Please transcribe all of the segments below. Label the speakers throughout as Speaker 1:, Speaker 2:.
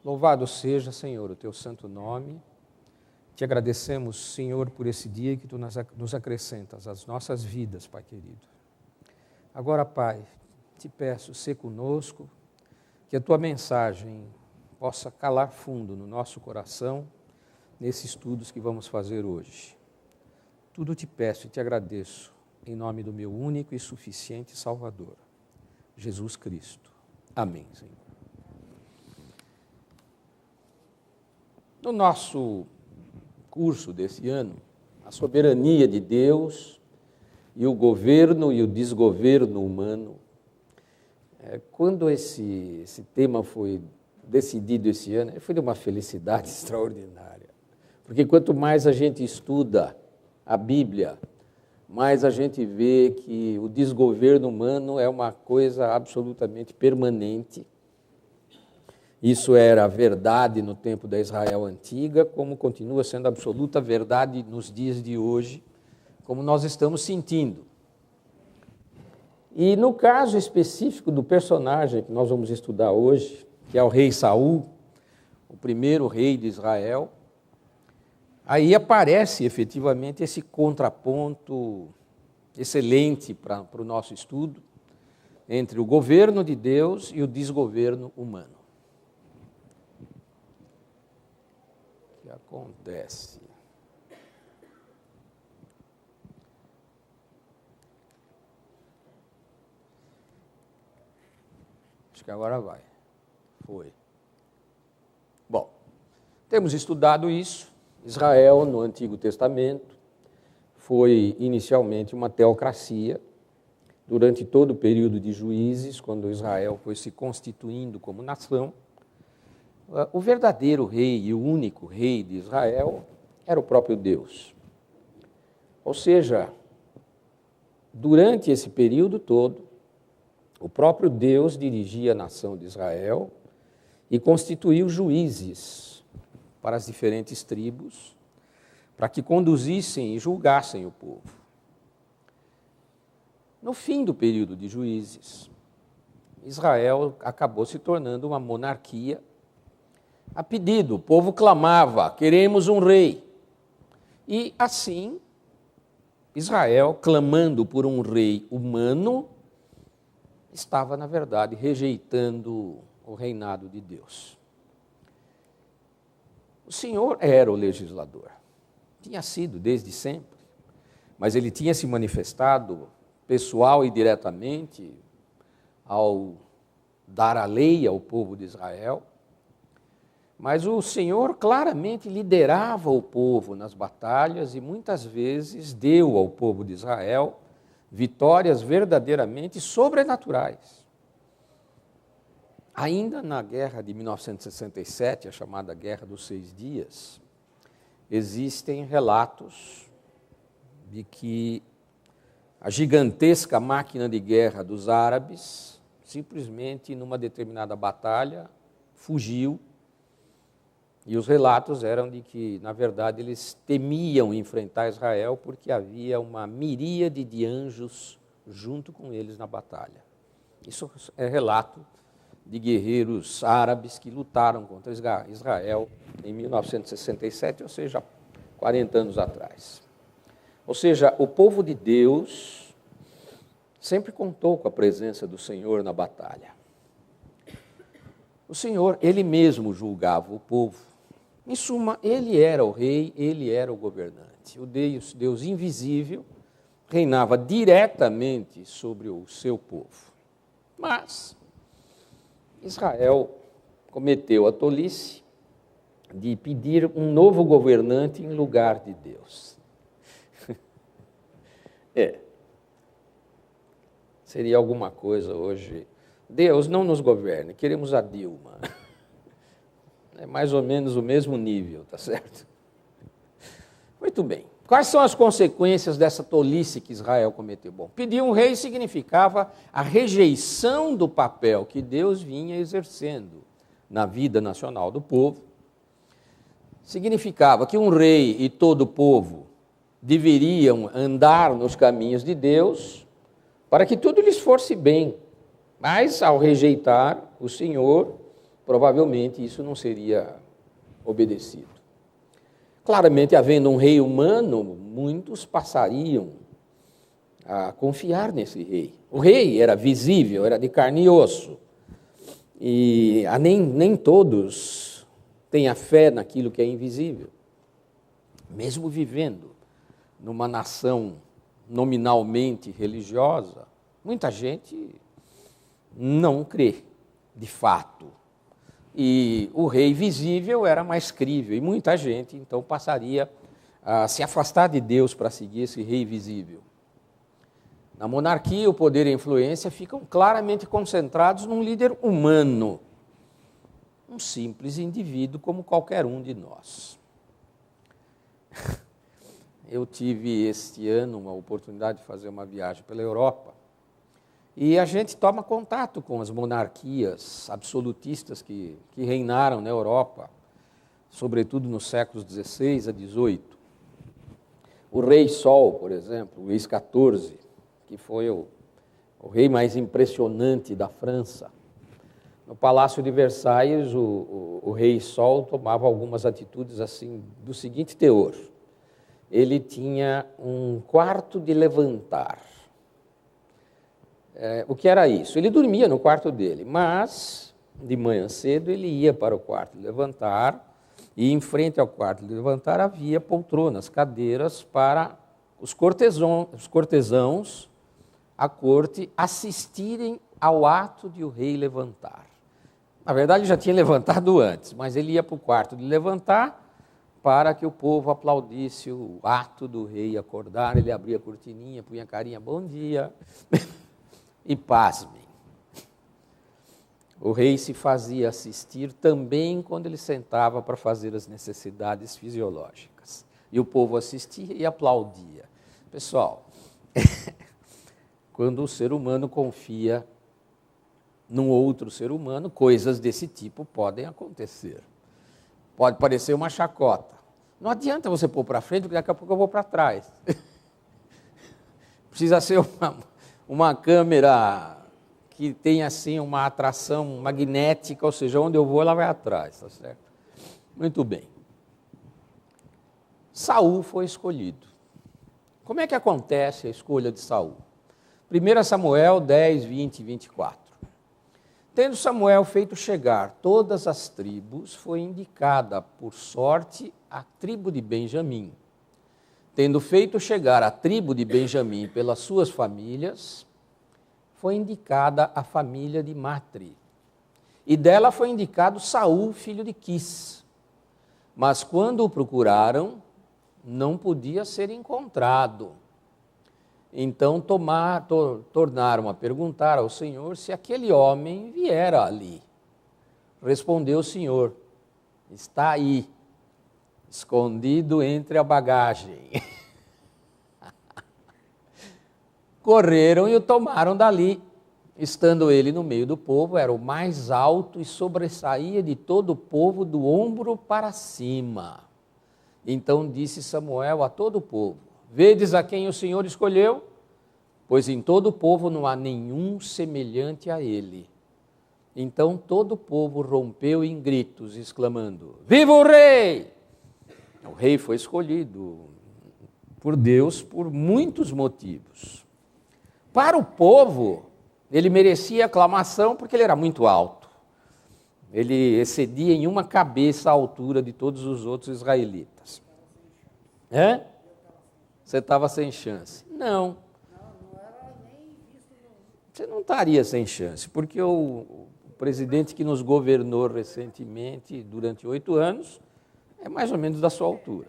Speaker 1: Louvado seja, Senhor, o teu santo nome. Te agradecemos, Senhor, por esse dia que tu nos acrescentas às nossas vidas, Pai querido. Agora, Pai, te peço, sê conosco, que a tua mensagem possa calar fundo no nosso coração, nesses estudos que vamos fazer hoje. Tudo te peço e te agradeço, em nome do meu único e suficiente Salvador, Jesus Cristo. Amém, Senhor. No nosso curso desse ano, a soberania de Deus e o governo e o desgoverno humano. Quando esse tema foi decidido esse ano, foi de uma felicidade extraordinária. Porque quanto mais a gente estuda a Bíblia, mais a gente vê que o desgoverno humano é uma coisa absolutamente permanente. Isso era verdade no tempo da Israel antiga, como continua sendo absoluta verdade nos dias de hoje, como nós estamos sentindo. E no caso específico do personagem que nós vamos estudar hoje, que é o rei Saul, o primeiro rei de Israel, aí aparece efetivamente esse contraponto excelente para o nosso estudo entre o governo de Deus e o desgoverno humano. O que acontece? Acho que agora vai. Foi. Bom, temos estudado isso. Israel, no Antigo Testamento, foi inicialmente uma teocracia. Durante todo o período de Juízes, quando Israel foi se constituindo como nação, o verdadeiro rei e o único rei de Israel era o próprio Deus. Ou seja, durante esse período todo, o próprio Deus dirigia a nação de Israel e constituiu juízes para as diferentes tribos, para que conduzissem e julgassem o povo. No fim do período de Juízes, Israel acabou se tornando uma monarquia. A pedido, o povo clamava, queremos um rei. E assim, Israel, clamando por um rei humano, estava, na verdade, rejeitando o reinado de Deus. O Senhor era o legislador, tinha sido desde sempre, mas ele tinha se manifestado pessoal e diretamente ao dar a lei ao povo de Israel, mas o Senhor claramente liderava o povo nas batalhas e muitas vezes deu ao povo de Israel vitórias verdadeiramente sobrenaturais. Ainda na guerra de 1967, a chamada Guerra dos 6 Dias, existem relatos de que a gigantesca máquina de guerra dos árabes, simplesmente numa determinada batalha, fugiu. E os relatos eram de que, na verdade, eles temiam enfrentar Israel porque havia uma miríade de anjos junto com eles na batalha. Isso é relato de guerreiros árabes que lutaram contra Israel em 1967, ou seja, 40 anos atrás. Ou seja, o povo de Deus sempre contou com a presença do Senhor na batalha. O Senhor, Ele mesmo julgava o povo. Em suma, Ele era o rei, Ele era o governante. O Deus invisível reinava diretamente sobre o seu povo. Mas Israel cometeu a tolice de pedir um novo governante em lugar de Deus. Seria alguma coisa hoje. Deus, não nos governe, queremos a Dilma. É mais ou menos o mesmo nível, tá certo? Muito bem. Quais são as consequências dessa tolice que Israel cometeu? Bom, pedir um rei significava a rejeição do papel que Deus vinha exercendo na vida nacional do povo. Significava que um rei e todo o povo deveriam andar nos caminhos de Deus para que tudo lhes fosse bem. Mas, ao rejeitar o Senhor, provavelmente isso não seria obedecido. Claramente, havendo um rei humano, muitos passariam a confiar nesse rei. O rei era visível, era de carne e osso, e nem todos têm a fé naquilo que é invisível. Mesmo vivendo numa nação nominalmente religiosa, muita gente não crê, de fato. E o rei visível era mais crível, e muita gente, então, passaria a se afastar de Deus para seguir esse rei visível. Na monarquia, o poder e a influência ficam claramente concentrados num líder humano, um simples indivíduo como qualquer um de nós. Eu tive este ano uma oportunidade de fazer uma viagem pela Europa, e a gente toma contato com as monarquias absolutistas que reinaram na Europa, sobretudo nos séculos XVI a XVIII. O rei Sol, por exemplo, Luís XIV, que foi o rei mais impressionante da França. No Palácio de Versailles, o rei Sol tomava algumas atitudes assim, do seguinte teor: ele tinha um quarto de levantar. O que era isso? Ele dormia no quarto dele, mas de manhã cedo ele ia para o quarto de levantar, e em frente ao quarto de levantar havia poltronas, cadeiras para os cortesãos à corte assistirem ao ato de o rei levantar. Na verdade, ele já tinha levantado antes, mas ele ia para o quarto de levantar para que o povo aplaudisse o ato do rei acordar. Ele abria a cortininha, punha a carinha, bom dia, e pasmem. O rei se fazia assistir também quando ele sentava para fazer as necessidades fisiológicas. E o povo assistia e aplaudia. Pessoal, quando o ser humano confia num outro ser humano, coisas desse tipo podem acontecer. Pode parecer uma chacota. Não adianta você pôr para frente, porque daqui a pouco eu vou para trás. Precisa ser uma câmera que tenha assim uma atração magnética, ou seja, onde eu vou, ela vai atrás, tá certo? Muito bem. Saul foi escolhido. Como é que acontece a escolha de Saul? 1 Samuel 10, 20 e 24. Tendo Samuel feito chegar todas as tribos, foi indicada por sorte a tribo de Benjamim. Tendo feito chegar a tribo de Benjamim pelas suas famílias, foi indicada a família de Matri. E dela foi indicado Saul, filho de Quis. Mas quando o procuraram, não podia ser encontrado. Então tornaram a perguntar ao Senhor se aquele homem viera ali. Respondeu o Senhor: está aí, escondido entre a bagagem. Correram e o tomaram dali. Estando ele no meio do povo, era o mais alto e sobressaía de todo o povo do ombro para cima. Então disse Samuel a todo o povo: vedes a quem o Senhor escolheu? Pois em todo o povo não há nenhum semelhante a ele. Então todo o povo rompeu em gritos, exclamando: viva o rei! O rei foi escolhido por Deus por muitos motivos. Para o povo, ele merecia aclamação porque ele era muito alto. Ele excedia em uma cabeça a altura de todos os outros israelitas. Você estava sem chance. Não. Você não estaria sem chance, porque o presidente que nos governou recentemente, durante 8 anos, é mais ou menos da sua altura.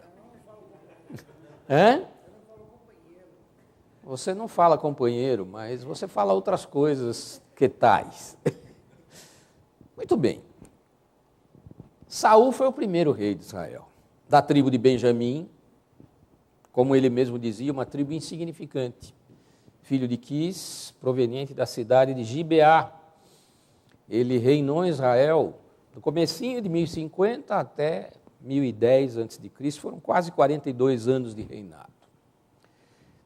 Speaker 1: Você não fala companheiro, mas você fala outras coisas que tais. Muito bem. Saul foi o primeiro rei de Israel, da tribo de Benjamim, como ele mesmo dizia, uma tribo insignificante. Filho de Quis, proveniente da cidade de Gibeá. Ele reinou em Israel no comecinho de 1050 até 1010 a.C., foram quase 42 anos de reinado.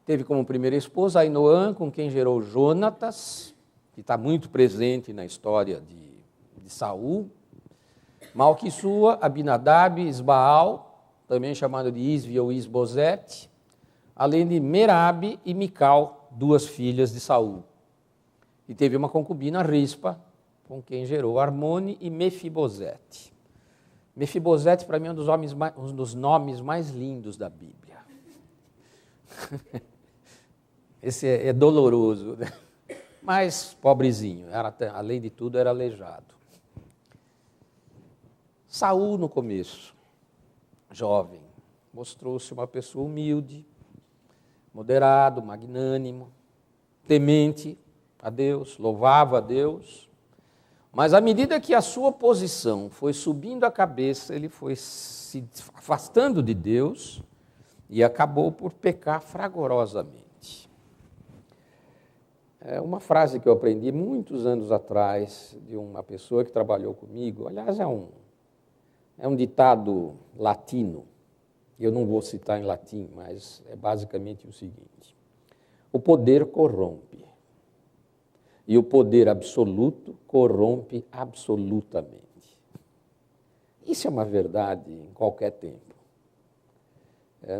Speaker 1: Teve como primeira esposa Ainoã, com quem gerou Jonatas, que está muito presente na história de Saul. Malquissua, Abinadab, Isbaal, também chamado de Isvi ou Isbosete, além de Merabe e Mical, duas filhas de Saul. E teve uma concubina, Rispa, com quem gerou Armone e Mefibosete. Mefibosete, para mim, é um dos nomes mais lindos da Bíblia. Esse é doloroso, né? Mas pobrezinho, além de tudo, era aleijado. Saul, no começo, jovem, mostrou-se uma pessoa humilde, moderado, magnânimo, temente a Deus, louvava a Deus, mas à medida que a sua posição foi subindo a cabeça, ele foi se afastando de Deus e acabou por pecar fragorosamente. É uma frase que eu aprendi muitos anos atrás de uma pessoa que trabalhou comigo, aliás, é um ditado latino, eu não vou citar em latim, mas é basicamente o seguinte: o poder corrompe, e o poder absoluto corrompe absolutamente. Isso é uma verdade em qualquer tempo.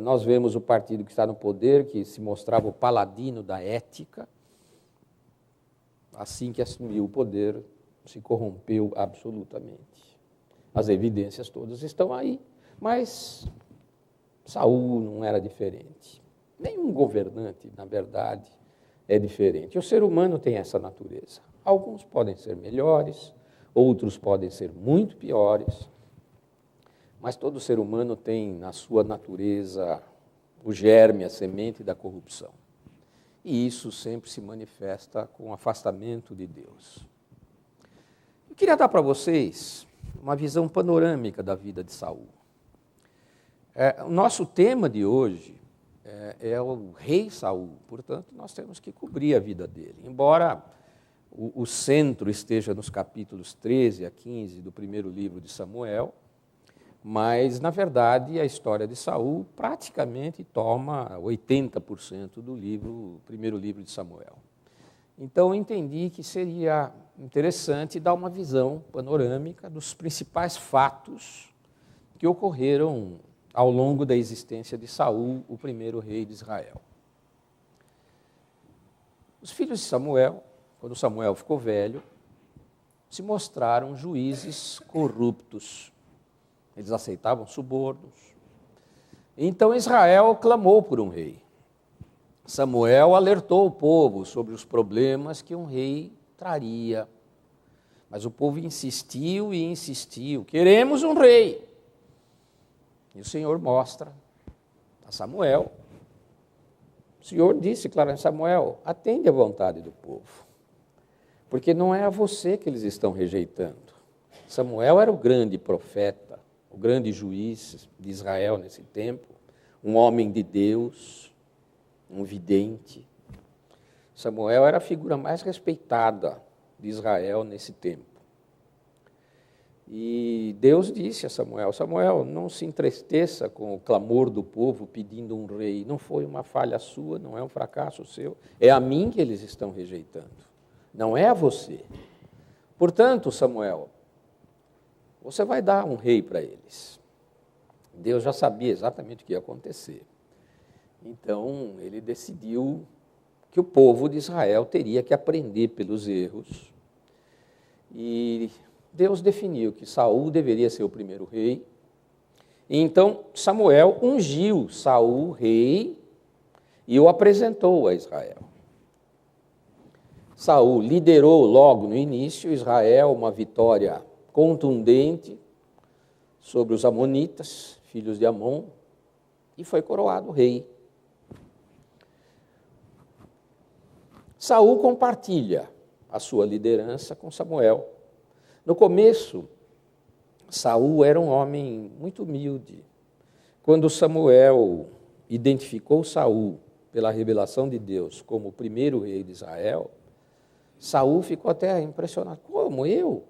Speaker 1: Nós vemos o partido que está no poder, que se mostrava o paladino da ética, assim que assumiu o poder, se corrompeu absolutamente. As evidências todas estão aí, mas Saul não era diferente. Nenhum governante, na verdade, é diferente. O ser humano tem essa natureza. Alguns podem ser melhores, outros podem ser muito piores, mas todo ser humano tem na sua natureza o germe, a semente da corrupção. E isso sempre se manifesta com o afastamento de Deus. Eu queria dar para vocês uma visão panorâmica da vida de Saul. O nosso tema de hoje é o rei Saul, portanto, nós temos que cobrir a vida dele. Embora o centro esteja nos capítulos 13 a 15 do primeiro livro de Samuel, mas, na verdade, a história de Saul praticamente toma 80% do primeiro livro de Samuel. Então, eu entendi que seria interessante dar uma visão panorâmica dos principais fatos que ocorreram ao longo da existência de Saul, o primeiro rei de Israel. Os filhos de Samuel, quando Samuel ficou velho, se mostraram juízes corruptos. Eles aceitavam subornos. Então Israel clamou por um rei. Samuel alertou o povo sobre os problemas que um rei traria. Mas o povo insistiu e insistiu: queremos um rei. E o Senhor mostra a Samuel. O Senhor disse claramente: Samuel, atende à vontade do povo, porque não é a você que eles estão rejeitando. Samuel era o grande profeta, o grande juiz de Israel nesse tempo, um homem de Deus, um vidente. Samuel era a figura mais respeitada de Israel nesse tempo. E Deus disse a Samuel: Samuel, não se entristeça com o clamor do povo pedindo um rei. Não foi uma falha sua, não é um fracasso seu. É a mim que eles estão rejeitando, não é a você. Portanto, Samuel, você vai dar um rei para eles. Deus já sabia exatamente o que ia acontecer. Então, ele decidiu que o povo de Israel teria que aprender pelos erros. E Deus definiu que Saul deveria ser o primeiro rei. E então, Samuel ungiu Saul rei e o apresentou a Israel. Saul liderou logo no início Israel uma vitória contundente sobre os amonitas, filhos de Amon, e foi coroado rei. Saul compartilha a sua liderança com Samuel. No começo, Saul era um homem muito humilde. Quando Samuel identificou Saul pela revelação de Deus como o primeiro rei de Israel, Saul ficou até impressionado. Como eu?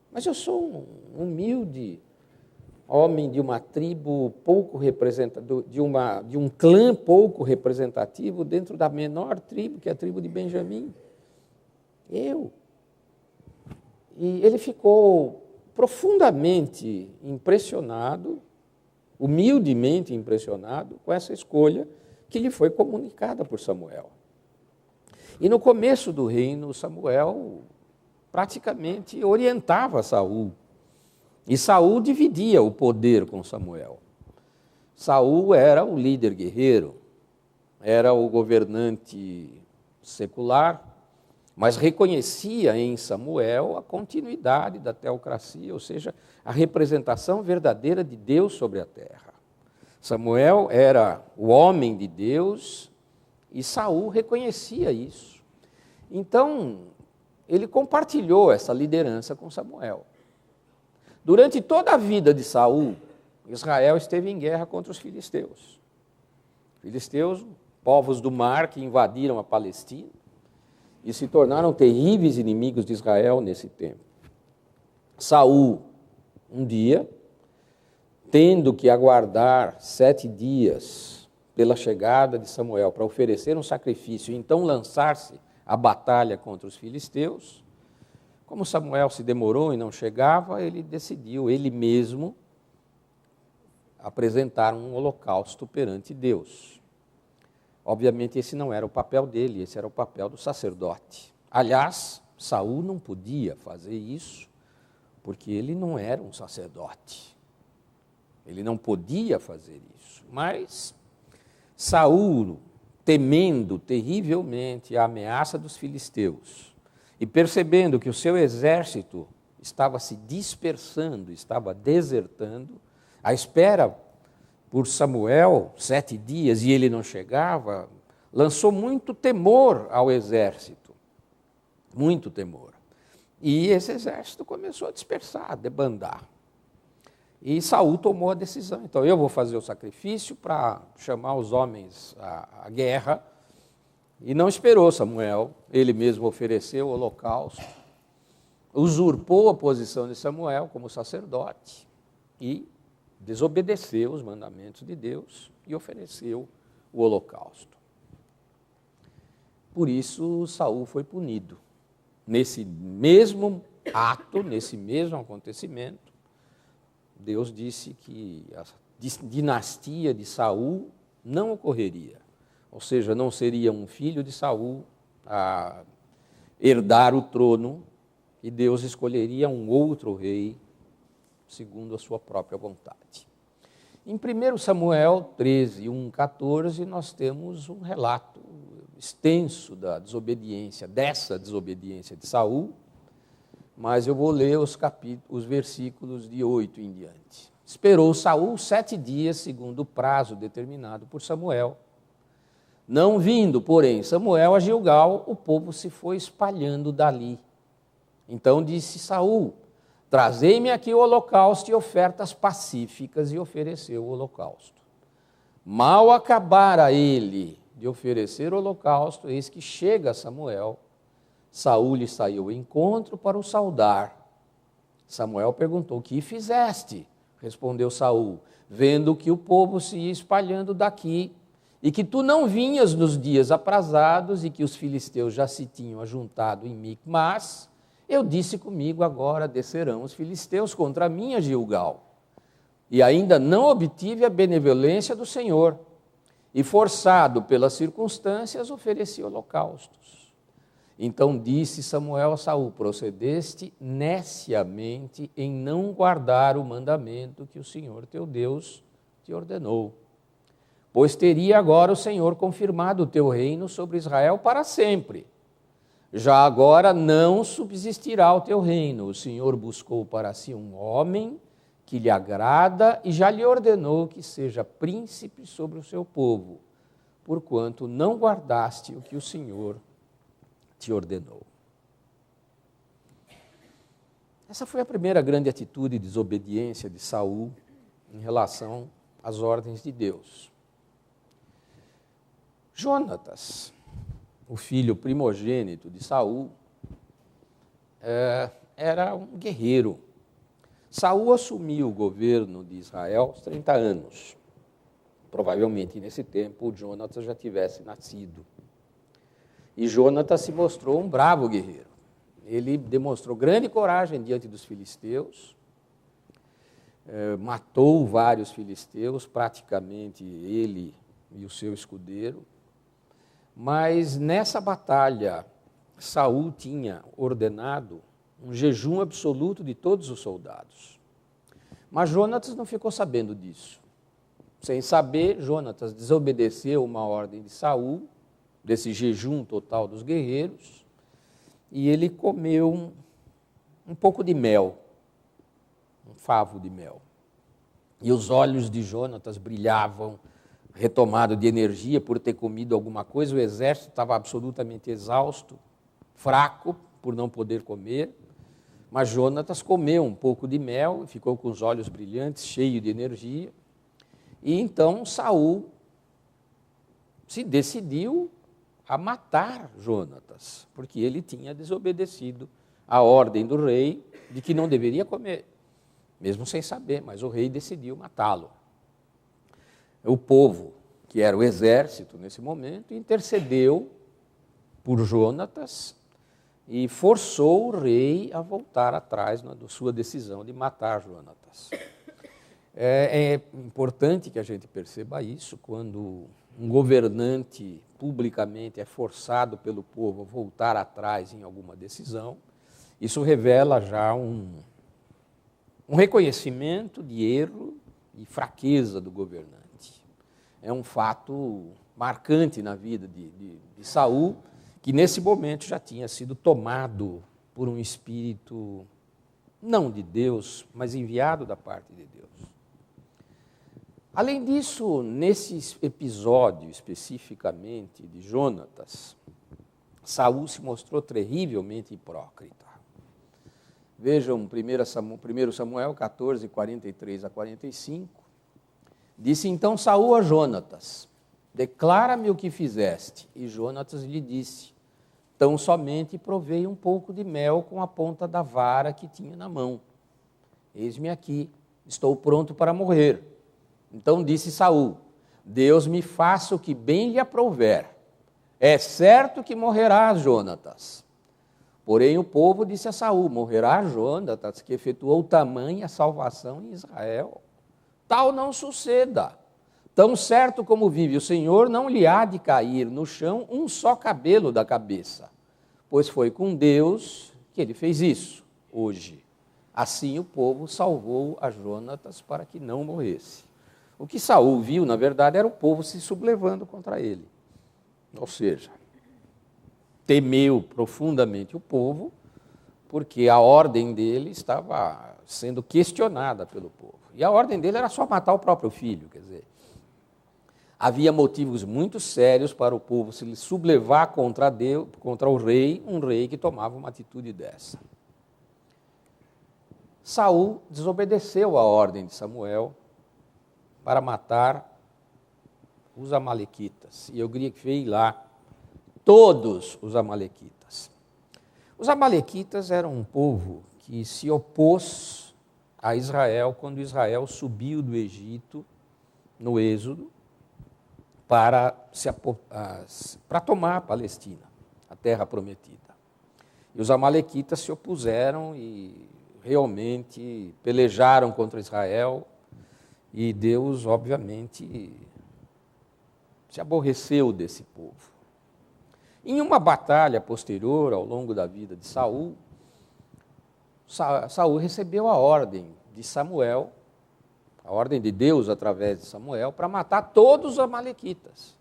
Speaker 1: Mas eu sou um humilde homem de uma tribo pouco representativo, de um clã pouco representativo dentro da menor tribo, que é a tribo de Benjamim. Eu. E ele ficou profundamente impressionado, humildemente impressionado com essa escolha que lhe foi comunicada por Samuel. E no começo do reino, Samuel praticamente orientava Saul. E Saul dividia o poder com Samuel. Saul era o líder guerreiro, era o governante secular, mas reconhecia em Samuel a continuidade da teocracia, ou seja, a representação verdadeira de Deus sobre a terra. Samuel era o homem de Deus e Saul reconhecia isso. Então, ele compartilhou essa liderança com Samuel. Durante toda a vida de Saul, Israel esteve em guerra contra os filisteus. Filisteus, povos do mar que invadiram a Palestina e se tornaram terríveis inimigos de Israel nesse tempo. Saul, um dia, tendo que aguardar 7 dias pela chegada de Samuel para oferecer um sacrifício e então lançar-se à batalha contra os filisteus, como Samuel se demorou e não chegava, ele decidiu, ele mesmo, apresentar um holocausto perante Deus. Obviamente, esse não era o papel dele, esse era o papel do sacerdote. Aliás, Saul não podia fazer isso, porque ele não era um sacerdote. Ele não podia fazer isso. Mas Saul, temendo terrivelmente a ameaça dos filisteus, e percebendo que o seu exército estava se dispersando, estava desertando, à espera por Samuel 7 dias e ele não chegava, lançou muito temor ao exército, muito temor. E esse exército começou a dispersar, a debandar. E Saul tomou a decisão, então eu vou fazer o sacrifício para chamar os homens à guerra. E não esperou Samuel, ele mesmo ofereceu o holocausto, usurpou a posição de Samuel como sacerdote e desobedeceu os mandamentos de Deus e ofereceu o holocausto. Por isso, Saul foi punido. Nesse mesmo ato, nesse mesmo acontecimento, Deus disse que a dinastia de Saul não ocorreria. Ou seja, não seria um filho de Saul a herdar o trono, e Deus escolheria um outro rei, segundo a sua própria vontade. Em 1 Samuel 13, 1, 14, nós temos um relato extenso da desobediência, dessa desobediência de Saul, mas eu vou ler os versículos de 8 em diante. Esperou Saul 7 dias, segundo o prazo determinado por Samuel. Não vindo, porém, Samuel a Gilgal, o povo se foi espalhando dali. Então disse Saul: trazei-me aqui o holocausto e ofertas pacíficas, e ofereceu o holocausto. Mal acabara ele de oferecer o holocausto, eis que chega Samuel. Saul lhe saiu ao encontro para o saudar. Samuel perguntou: que fizeste? Respondeu Saul: vendo que o povo se ia espalhando daqui, e que tu não vinhas nos dias aprazados, e que os filisteus já se tinham ajuntado em Micmas, eu disse comigo: agora descerão os filisteus contra mim a Gilgal. E ainda não obtive a benevolência do Senhor, e forçado pelas circunstâncias, ofereci holocaustos. Então disse Samuel a Saul: procedeste neciamente em não guardar o mandamento que o Senhor teu Deus te ordenou. Pois teria agora o Senhor confirmado o teu reino sobre Israel para sempre. Já agora não subsistirá o teu reino. O Senhor buscou para si um homem que lhe agrada e já lhe ordenou que seja príncipe sobre o seu povo, porquanto não guardaste o que o Senhor te ordenou. Essa foi a primeira grande atitude de desobediência de Saul em relação às ordens de Deus. Jonatas, o filho primogênito de Saul, era um guerreiro. Saul assumiu o governo de Israel aos 30 anos. Provavelmente, nesse tempo, o Jonatas já tivesse nascido. E Jonatas se mostrou um bravo guerreiro. Ele demonstrou grande coragem diante dos filisteus, matou vários filisteus, praticamente ele e o seu escudeiro. Mas nessa batalha, Saul tinha ordenado um jejum absoluto de todos os soldados. Mas Jonatas não ficou sabendo disso. Sem saber, Jonatas desobedeceu uma ordem de Saul, desse jejum total dos guerreiros, e ele comeu um pouco de mel, um favo de mel. E os olhos de Jonatas brilhavam, retomado de energia por ter comido alguma coisa. O exército estava absolutamente exausto, fraco por não poder comer, mas Jonatas comeu um pouco de mel e ficou com os olhos brilhantes, cheio de energia. E então Saul se decidiu a matar Jonatas, porque ele tinha desobedecido a ordem do rei de que não deveria comer, mesmo sem saber, mas o rei decidiu matá-lo. O povo, que era o exército nesse momento, intercedeu por Jonatas e forçou o rei a voltar atrás na sua decisão de matar Jonatas. É importante que a gente perceba isso quando um governante publicamente é forçado pelo povo a voltar atrás em alguma decisão. Isso revela já um reconhecimento de erro e fraqueza do governante. É um fato marcante na vida de Saul, que nesse momento já tinha sido tomado por um espírito, não de Deus, mas enviado da parte de Deus. Além disso, nesse episódio especificamente de Jonatas, Saul se mostrou terrivelmente hipócrita. Vejam 1 Samuel 14, 43 a 45. Disse então Saul a Jonatas: declara-me o que fizeste. E Jonatas lhe disse: tão somente provei um pouco de mel com a ponta da vara que tinha na mão. Eis-me aqui, estou pronto para morrer. Então disse Saul: Deus me faça o que bem lhe aprouver. É certo que morrerás, Jonatas. Porém o povo disse a Saul: morrerá Jonatas, que efetuou tamanha salvação em Israel. Tal não suceda. Tão certo como vive o Senhor, não lhe há de cair no chão um só cabelo da cabeça, pois foi com Deus que ele fez isso, hoje. Assim o povo salvou a Jonatas para que não morresse. O que Saul viu, na verdade, era o povo se sublevando contra ele. Ou seja, temeu profundamente o povo, porque a ordem dele estava sendo questionada pelo povo. E a ordem dele era só matar o próprio filho, quer dizer. Havia motivos muito sérios para o povo se sublevar contra Deus, contra o rei, um rei que tomava uma atitude dessa. Saul desobedeceu a ordem de Samuel para matar os amalequitas. E eu grifei lá, todos os amalequitas. Os amalequitas eram um povo que se opôs a Israel quando Israel subiu do Egito, no Êxodo, para tomar a Palestina, a terra prometida. E os amalequitas se opuseram e realmente pelejaram contra Israel, e Deus, obviamente, se aborreceu desse povo. Em uma batalha posterior, ao longo da vida de Saul, Saul recebeu a ordem de Samuel, a ordem de Deus através de Samuel, para matar todos os amalequitas.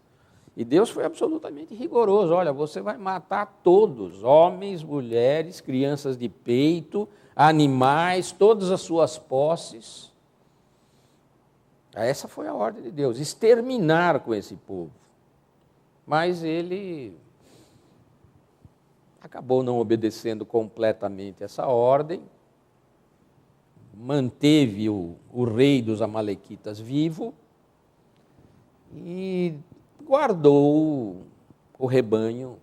Speaker 1: E Deus foi absolutamente rigoroso. Olha, você vai matar todos, homens, mulheres, crianças de peito, animais, todas as suas posses. Essa foi a ordem de Deus, exterminar com esse povo. Mas ele acabou não obedecendo completamente essa ordem, manteve o rei dos amalequitas vivo e guardou o rebanho,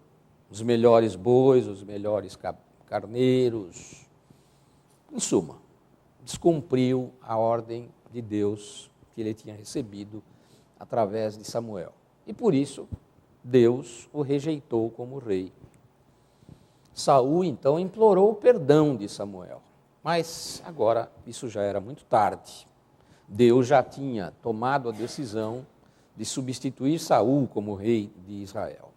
Speaker 1: os melhores bois, os melhores carneiros. Em suma, descumpriu a ordem de Deus que ele tinha recebido através de Samuel. E por isso, Deus o rejeitou como rei. Saul, então, implorou o perdão de Samuel. Mas agora isso já era muito tarde. Deus já tinha tomado a decisão de substituir Saul como rei de Israel.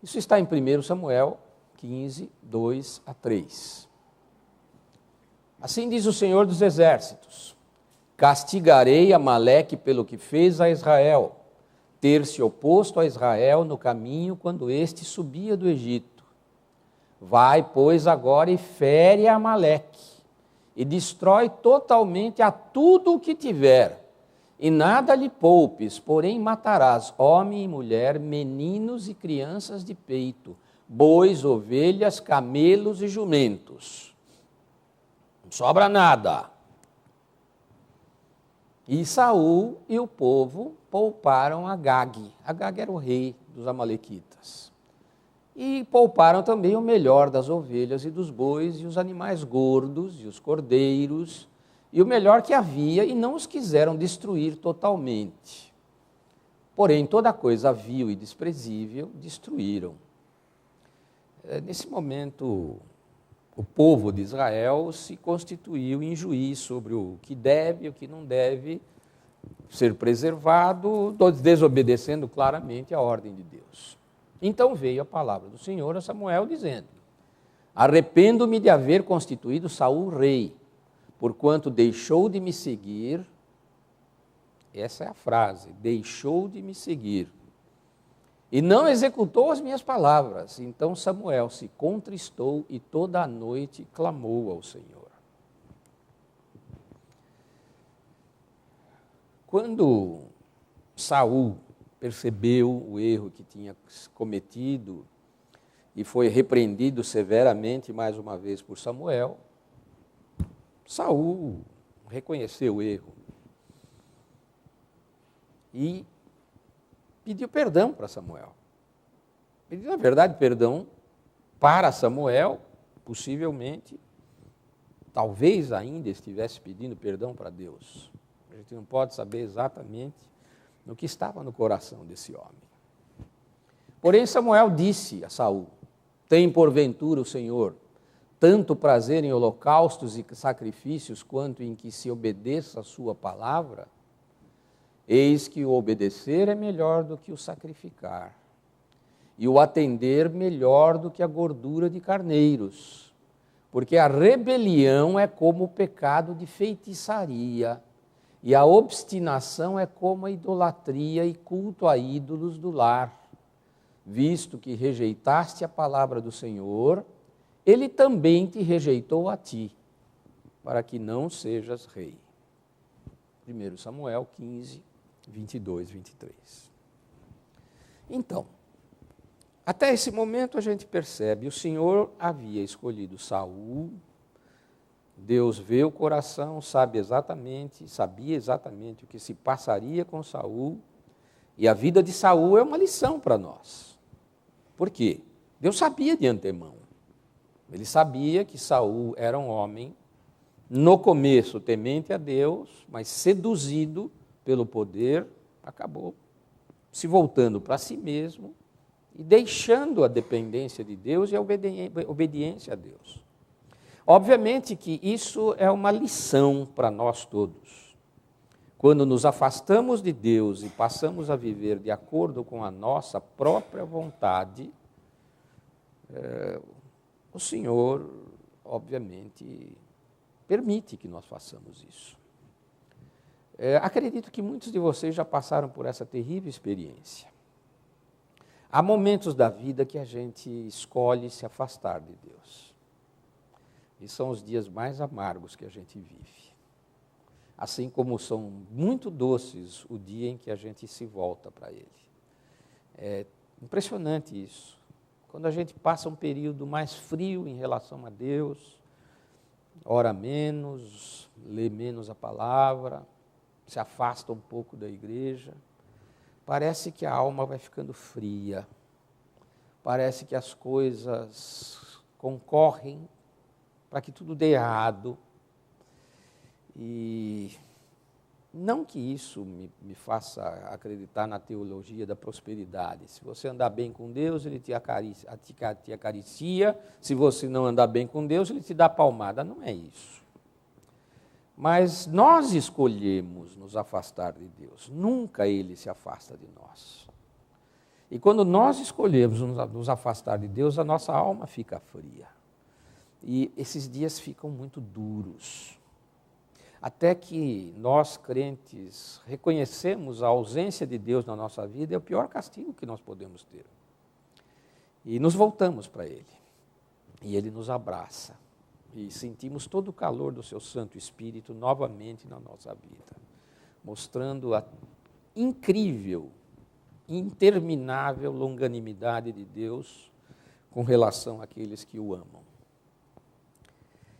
Speaker 1: Isso está em 1 Samuel 15, 2 a 3. Assim diz o Senhor dos Exércitos: castigarei Amaleque pelo que fez a Israel, ter se oposto a Israel no caminho quando este subia do Egito. Vai, pois, agora e fere Amaleque, e destrói totalmente a tudo o que tiver, e nada lhe poupes, porém matarás homem e mulher, meninos e crianças de peito, bois, ovelhas, camelos e jumentos. Não sobra nada. E Saul e o povo pouparam Agag. Agag era o rei dos amalequitas. E pouparam também o melhor das ovelhas e dos bois, e os animais gordos, e os cordeiros, e o melhor que havia, e não os quiseram destruir totalmente. Porém, toda coisa vil e desprezível destruíram. Nesse momento, o povo de Israel se constituiu em juiz sobre o que deve e o que não deve ser preservado, desobedecendo claramente a ordem de Deus. Então veio a palavra do Senhor a Samuel dizendo: arrependo-me de haver constituído Saul rei, porquanto deixou de me seguir. Essa é a frase: deixou de me seguir, e não executou as minhas palavras. Então Samuel se contristou e toda a noite clamou ao Senhor. Quando Saul percebeu o erro que tinha cometido e foi repreendido severamente mais uma vez por Samuel, Saul reconheceu o erro e pediu perdão para Samuel. Pediu, na verdade, perdão para Samuel, possivelmente, talvez ainda estivesse pedindo perdão para Deus. A gente não pode saber exatamente no que estava no coração desse homem. Porém, Samuel disse a Saul: tem porventura o Senhor tanto prazer em holocaustos e sacrifícios, quanto em que se obedeça a sua palavra? Eis que o obedecer é melhor do que o sacrificar, e o atender melhor do que a gordura de carneiros, porque a rebelião é como o pecado de feitiçaria, e a obstinação é como a idolatria e culto a ídolos do lar. Visto que rejeitaste a palavra do Senhor, ele também te rejeitou a ti, para que não sejas rei. 1 Samuel 15, 22, 23. Então, até esse momento a gente percebe, o Senhor havia escolhido Saul. Deus vê o coração, sabia exatamente o que se passaria com Saul, e a vida de Saul é uma lição para nós. Por quê? Deus sabia de antemão. Ele sabia que Saul era um homem, no começo temente a Deus, mas seduzido pelo poder, acabou se voltando para si mesmo e deixando a dependência de Deus e a obediência a Deus. Obviamente que isso é uma lição para nós todos. Quando nos afastamos de Deus e passamos a viver de acordo com a nossa própria vontade, o Senhor, obviamente, permite que nós façamos isso. Acredito que muitos de vocês já passaram por essa terrível experiência. Há momentos da vida que a gente escolhe se afastar de Deus. E são os dias mais amargos que a gente vive. Assim como são muito doces o dia em que a gente se volta para Ele. É impressionante isso. Quando a gente passa um período mais frio em relação a Deus, ora menos, lê menos a palavra, se afasta um pouco da igreja, parece que a alma vai ficando fria, parece que as coisas concorrem para que tudo dê errado. E não que isso me faça acreditar na teologia da prosperidade. Se você andar bem com Deus, Ele te acaricia. Se você não andar bem com Deus, Ele te dá palmada. Não é isso. Mas nós escolhemos nos afastar de Deus, nunca Ele se afasta de nós. E quando nós escolhemos nos afastar de Deus, a nossa alma fica fria. E esses dias ficam muito duros. Até que nós, crentes, reconhecemos a ausência de Deus na nossa vida, é o pior castigo que nós podemos ter. E nos voltamos para Ele. E Ele nos abraça. E sentimos todo o calor do seu Santo Espírito novamente na nossa vida, mostrando a incrível, interminável longanimidade de Deus com relação àqueles que o amam.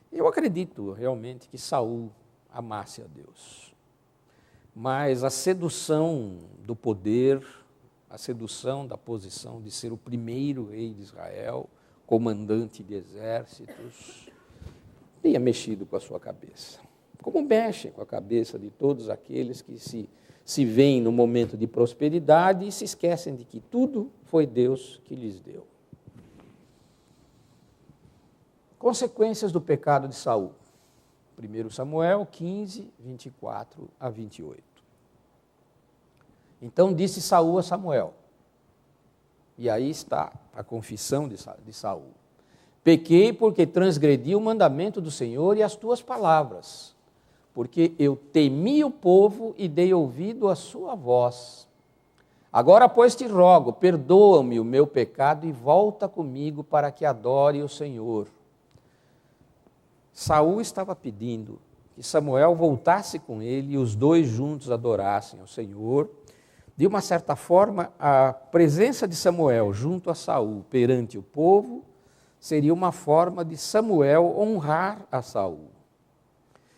Speaker 1: Eu acredito realmente que Saul amasse a Deus, mas a sedução do poder, a sedução da posição de ser o primeiro rei de Israel, comandante de exércitos, tenha mexido com a sua cabeça. Como mexe com a cabeça de todos aqueles que se veem no momento de prosperidade e se esquecem de que tudo foi Deus que lhes deu. Consequências do pecado de Saul. 1 Samuel 15, 24 a 28. Então disse Saul a Samuel, e aí está a confissão de Saul: pequei porque transgredi o mandamento do Senhor e as tuas palavras, porque eu temi o povo e dei ouvido à sua voz. Agora, pois, te rogo, perdoa-me o meu pecado e volta comigo para que adore o Senhor. Saul estava pedindo que Samuel voltasse com ele e os dois juntos adorassem ao Senhor. De uma certa forma, a presença de Samuel junto a Saul perante o povo seria uma forma de Samuel honrar a Saul.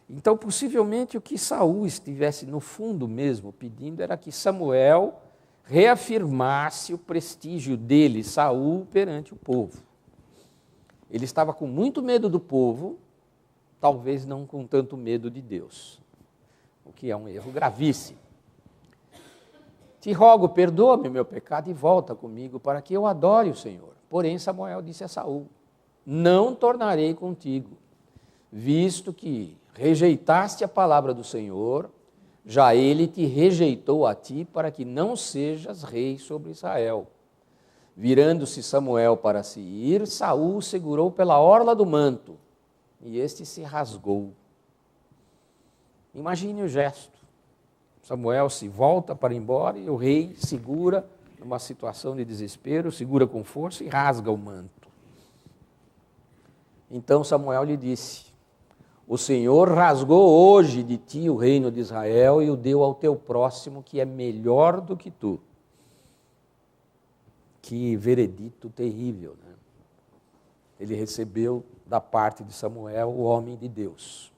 Speaker 1: Então, possivelmente, o que Saul estivesse no fundo mesmo pedindo era que Samuel reafirmasse o prestígio dele, Saul, perante o povo. Ele estava com muito medo do povo, talvez não com tanto medo de Deus, o que é um erro gravíssimo. Te rogo, perdoa-me o meu pecado e volta comigo para que eu adore o Senhor. Porém, Samuel disse a Saul: não tornarei contigo, visto que rejeitaste a palavra do Senhor, já ele te rejeitou a ti para que não sejas rei sobre Israel. Virando-se Samuel para se ir, Saul o segurou pela orla do manto, e este se rasgou. Imagine o gesto. Samuel se volta para ir embora e o rei segura, numa situação de desespero, segura com força e rasga o manto. Então Samuel lhe disse: o Senhor rasgou hoje de ti o reino de Israel e o deu ao teu próximo, que é melhor do que tu. Que veredito terrível, né? Ele recebeu da parte de Samuel, o homem de Deus.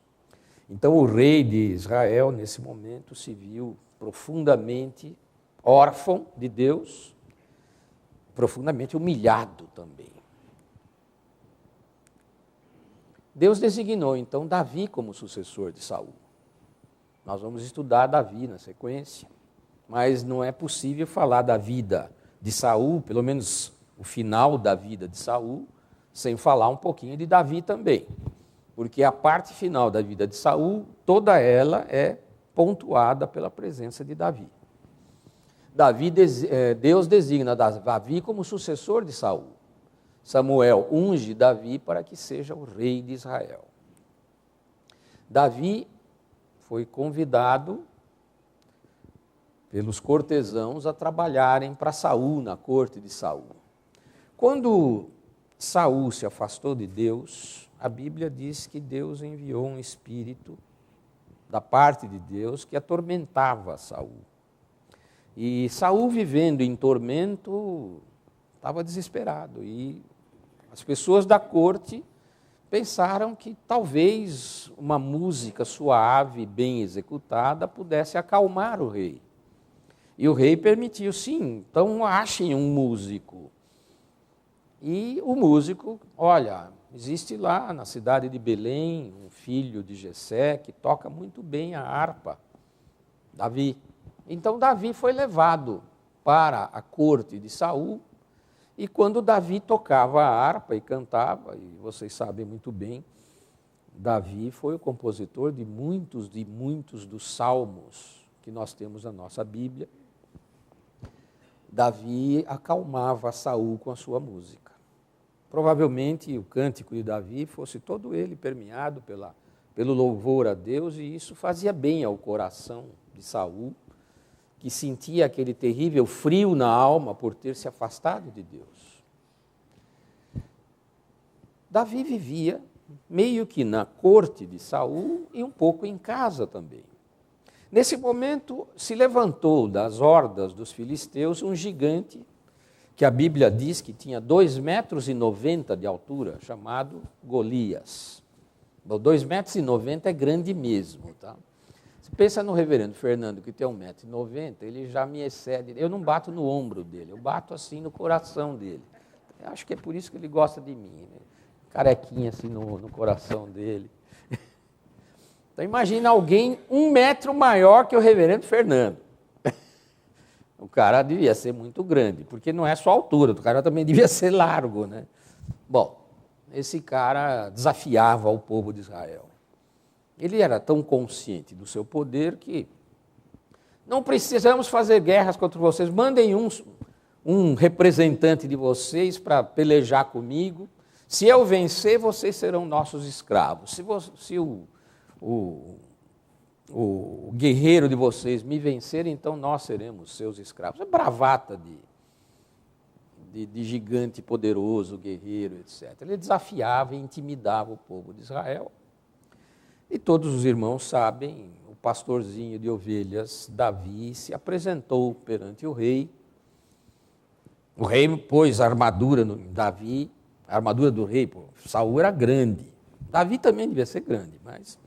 Speaker 1: Então o rei de Israel, nesse momento, se viu profundamente órfão de Deus, profundamente humilhado também. Deus designou, então, Davi como sucessor de Saul. Nós vamos estudar Davi na sequência, mas não é possível falar da vida de Saul, pelo menos o final da vida de Saul, sem falar um pouquinho de Davi também, porque a parte final da vida de Saul, toda ela é pontuada pela presença de Davi. Deus designa Davi como sucessor de Saul. Samuel unge Davi para que seja o rei de Israel. Davi foi convidado pelos cortesãos a trabalharem para Saul, na corte de Saul. Quando Saul se afastou de Deus, a Bíblia diz que Deus enviou um espírito da parte de Deus que atormentava Saul. E Saul, vivendo em tormento, estava desesperado. E as pessoas da corte pensaram que talvez uma música suave, bem executada, pudesse acalmar o rei. E o rei permitiu: sim, então achem um músico. E o músico, olha, existe lá na cidade de Belém um filho de Jessé que toca muito bem a harpa, Davi. Então Davi foi levado para a corte de Saul, e quando Davi tocava a harpa e cantava, e vocês sabem muito bem Davi foi o compositor de muitos dos salmos que nós temos na nossa Bíblia. Davi acalmava Saul com a sua música. Provavelmente o cântico de Davi fosse todo ele permeado pelo louvor a Deus, e isso fazia bem ao coração de Saul, que sentia aquele terrível frio na alma por ter se afastado de Deus. Davi vivia meio que na corte de Saul e um pouco em casa também. Nesse momento se levantou das hordas dos filisteus um gigante, que a Bíblia diz que tinha 2,90 metros de altura, chamado Golias. 2,90 metros é grande mesmo, tá? Você pensa no reverendo Fernando, que tem 1,90 metros, ele já me excede. Eu não bato no ombro dele, eu bato assim no coração dele. Eu acho que é por isso que ele gosta de mim, né? Carequinha assim no coração dele. Então imagina alguém 1 metro maior que o reverendo Fernando. O cara devia ser muito grande, porque não é só a altura, o cara também devia ser largo, né? Bom, esse cara desafiava o povo de Israel. Ele era tão consciente do seu poder que não precisamos fazer guerras contra vocês, mandem um representante de vocês para pelejar comigo. Se eu vencer, vocês serão nossos escravos. Se o guerreiro de vocês me vencer, então nós seremos seus escravos. É bravata de gigante poderoso, guerreiro, etc. Ele desafiava e intimidava o povo de Israel. E todos os irmãos sabem, o pastorzinho de ovelhas, Davi, se apresentou perante o rei. O rei pôs a armadura no Davi, a armadura do rei, Saul era grande. Davi também devia ser grande, mas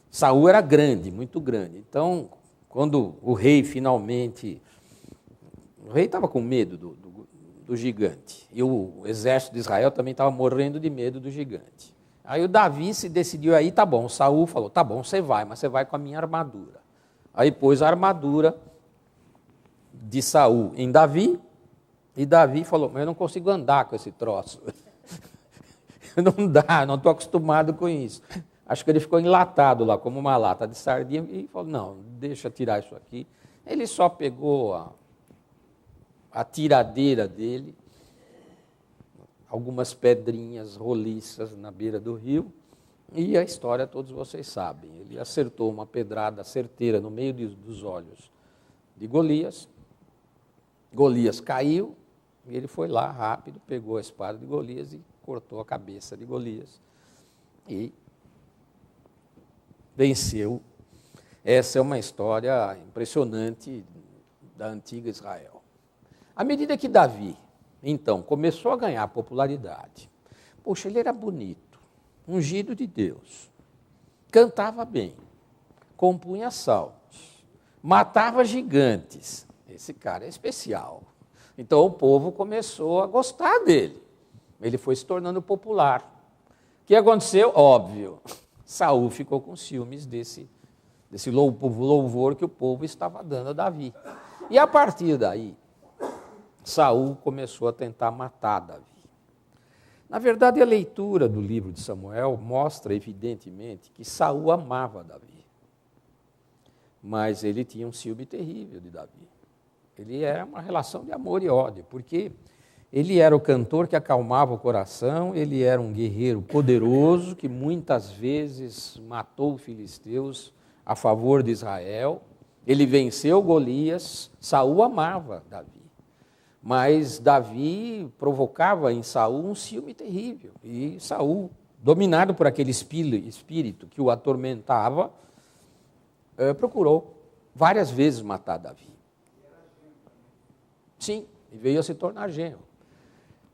Speaker 1: Saul era grande, muito grande. Então, quando o rei finalmente... O rei estava com medo do gigante. E o exército de Israel também estava morrendo de medo do gigante. Aí o Davi se decidiu aí, tá bom. Saul falou, tá bom, você vai, mas você vai com a minha armadura. Aí pôs a armadura de Saul em Davi, e Davi falou, mas eu não consigo andar com esse troço. Não dá, não estou acostumado com isso. Acho que ele ficou enlatado lá, como uma lata de sardinha, e falou, não, deixa tirar isso aqui. Ele só pegou a tiradeira dele, algumas pedrinhas roliças na beira do rio, e a história todos vocês sabem. Ele acertou uma pedrada certeira no meio dos olhos de Golias. Golias caiu, e ele foi lá rápido, pegou a espada de Golias e cortou a cabeça de Golias. E venceu. Essa é uma história impressionante da antiga Israel. À medida que Davi, então, começou a ganhar popularidade, poxa, ele era bonito, ungido de Deus, cantava bem, compunha salmos, matava gigantes. Esse cara é especial. Então o povo começou a gostar dele. Ele foi se tornando popular. O que aconteceu? Óbvio. Saul ficou com ciúmes desse louvor que o povo estava dando a Davi. E a partir daí, Saul começou a tentar matar Davi. Na verdade, a leitura do livro de Samuel mostra evidentemente que Saul amava Davi. Mas ele tinha um ciúme terrível de Davi. Ele era uma relação de amor e ódio, porque ele era o cantor que acalmava o coração, ele era um guerreiro poderoso que muitas vezes matou os filisteus a favor de Israel. Ele venceu Golias. Saul amava Davi. Mas Davi provocava em Saul um ciúme terrível. E Saul, dominado por aquele espírito que o atormentava, procurou várias vezes matar Davi. Sim, e veio a se tornar genro.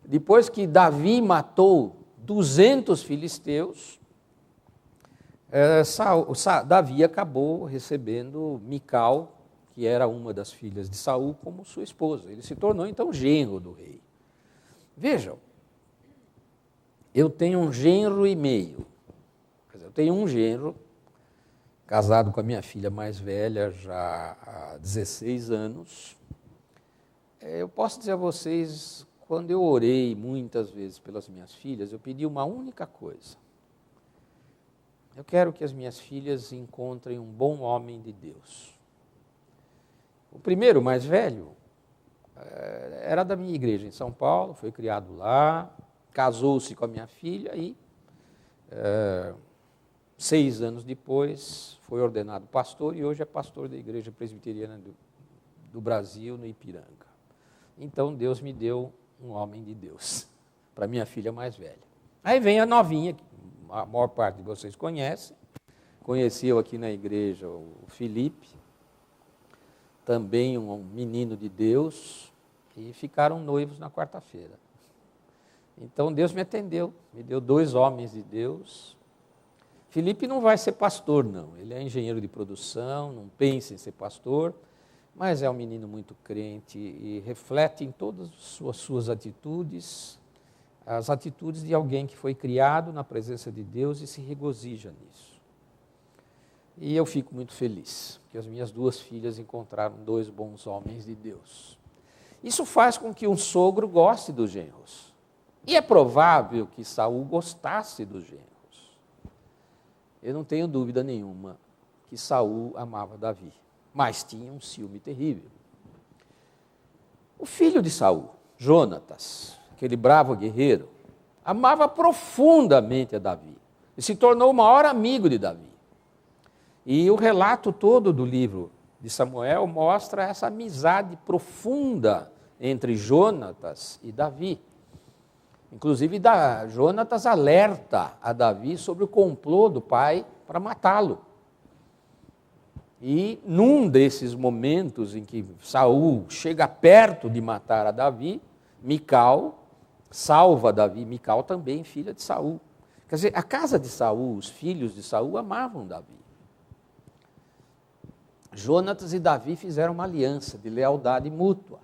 Speaker 1: Depois que Davi matou 200 filisteus, Davi acabou recebendo Mical, que era uma das filhas de Saul, como sua esposa. Ele se tornou, então, genro do rei. Vejam, eu tenho um genro e meio. Quer dizer, eu tenho um genro, casado com a minha filha mais velha já há 16 anos. Eu posso dizer a vocês, quando eu orei muitas vezes pelas minhas filhas, eu pedi uma única coisa. eu quero que as minhas filhas encontrem um bom homem de Deus. O primeiro, o mais velho, era da minha igreja em São Paulo, foi criado lá, casou-se com a minha filha e 6 anos depois foi ordenado pastor e hoje é pastor da Igreja Presbiteriana do Brasil, no Ipiranga. Então Deus me deu um homem de Deus, para minha filha mais velha. Aí vem a novinha, que a maior parte de vocês conhece, conheceu aqui na igreja o Felipe, também um menino de Deus, e ficaram noivos na quarta-feira. Então Deus me atendeu, me deu 2 homens de Deus. Felipe não vai ser pastor, não, ele é engenheiro de produção, não pensa em ser pastor, mas é um menino muito crente e reflete em todas as suas atitudes, as atitudes de alguém que foi criado na presença de Deus e se regozija nisso. E eu fico muito feliz, que as minhas 2 filhas encontraram 2 bons homens de Deus. Isso faz com que um sogro goste dos genros. E é provável que Saul gostasse dos genros. Eu não tenho dúvida nenhuma que Saul amava Davi, mas tinha um ciúme terrível. O filho de Saul, Jonatas, aquele bravo guerreiro, amava profundamente a Davi e se tornou o maior amigo de Davi. E o relato todo do livro de Samuel mostra essa amizade profunda entre Jonatas e Davi. Inclusive, Jonatas alerta a Davi sobre o complô do pai para matá-lo. E num desses momentos em que Saul chega perto de matar a Davi, Mical salva Davi, Mical também filha de Saul. Quer dizer, a casa de Saul, os filhos de Saul amavam Davi. Jonatas e Davi fizeram uma aliança de lealdade mútua.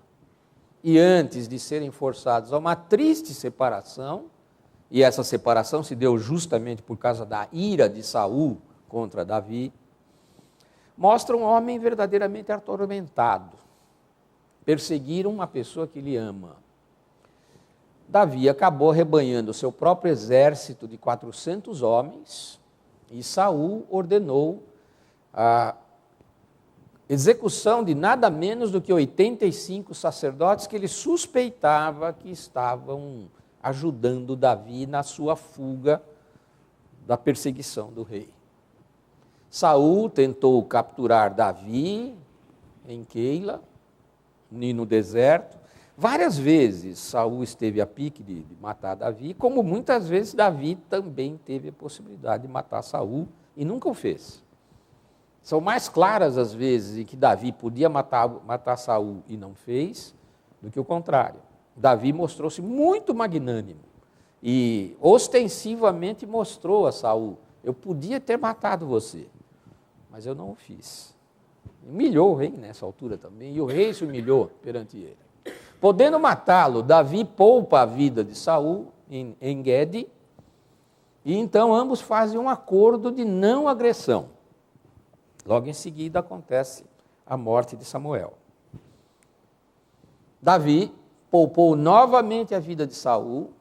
Speaker 1: E antes de serem forçados a uma triste separação, e essa separação se deu justamente por causa da ira de Saul contra Davi, mostra um homem verdadeiramente atormentado. Perseguiram uma pessoa que lhe ama. Davi acabou arrebanhando o seu próprio exército de 400 homens, e Saul ordenou a execução de nada menos do que 85 sacerdotes que ele suspeitava que estavam ajudando Davi na sua fuga da perseguição do rei. Saul tentou capturar Davi em Keila, no deserto. Várias vezes Saul esteve a pique de matar Davi, como muitas vezes Davi também teve a possibilidade de matar Saul e nunca o fez. São mais claras as vezes em que Davi podia matar Saul e não fez, do que o contrário. Davi mostrou-se muito magnânimo e ostensivamente mostrou a Saul: eu podia ter matado você, mas eu não o fiz. Humilhou o rei nessa altura também, e o rei se humilhou perante ele. Podendo matá-lo, Davi poupa a vida de Saul em En-Gedi, e então ambos fazem um acordo de não agressão. Logo em seguida acontece a morte de Samuel. Davi poupou novamente a vida de Saul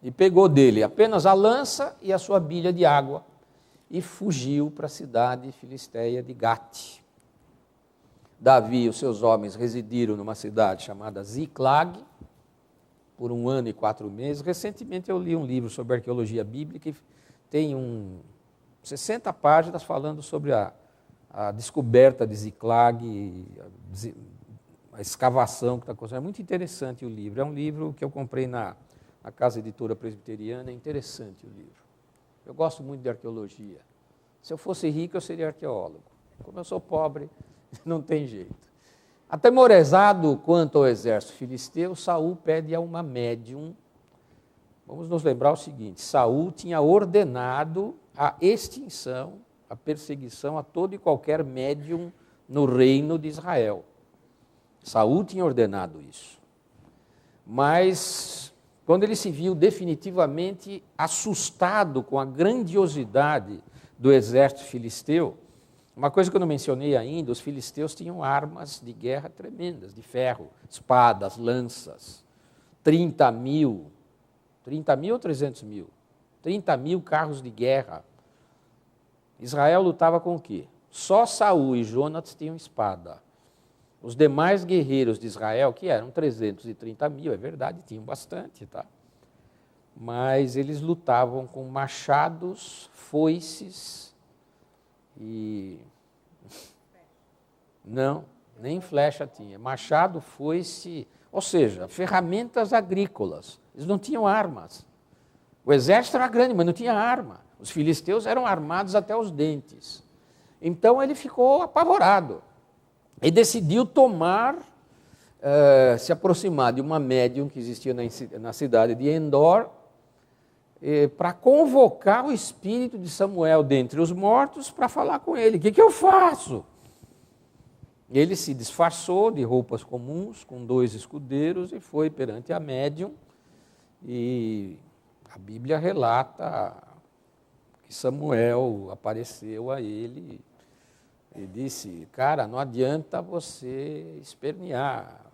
Speaker 1: e pegou dele apenas a lança e a sua bilha de água e fugiu para a cidade filisteia de Gate. Davi e os seus homens residiram numa cidade chamada Ziclag por 1 ano e 4 meses. Recentemente eu li um livro sobre arqueologia bíblica e tem 60 páginas falando sobre a descoberta de Ziclag, a escavação que está acontecendo. É muito interessante o livro. É um livro que eu comprei na Casa Editora Presbiteriana. É interessante o livro. Eu gosto muito de arqueologia. Se eu fosse rico, eu seria arqueólogo. Como eu sou pobre, não tem jeito. Atemorizado quanto ao exército filisteu, Saul pede a uma médium. Vamos nos lembrar o seguinte: Saul tinha ordenado a extinção, a perseguição a todo e qualquer médium no reino de Israel. Saul tinha ordenado isso. Mas, quando ele se viu definitivamente assustado com a grandiosidade do exército filisteu, uma coisa que eu não mencionei ainda: os filisteus tinham armas de guerra tremendas, de ferro, espadas, lanças, 30 mil ou 300 mil, 30 mil carros de guerra, Israel lutava com o quê? Só Saul e Jonatas tinham espada. Os demais guerreiros de Israel, que eram 330 mil, é verdade, tinham bastante, tá? Mas eles lutavam com machados, foices e... Não, nem flecha tinha. Machado, foice, ou seja, ferramentas agrícolas. Eles não tinham armas. O exército era grande, mas não tinha arma. Os filisteus eram armados até os dentes. Então ele ficou apavorado e decidiu se aproximar de uma médium que existia na cidade de Endor, para convocar o espírito de Samuel dentre os mortos para falar com ele. O que eu faço? Ele se disfarçou de roupas comuns, com 2 escudeiros, e foi perante a médium. E a Bíblia relata que Samuel apareceu a ele e disse: cara, não adianta você espernear,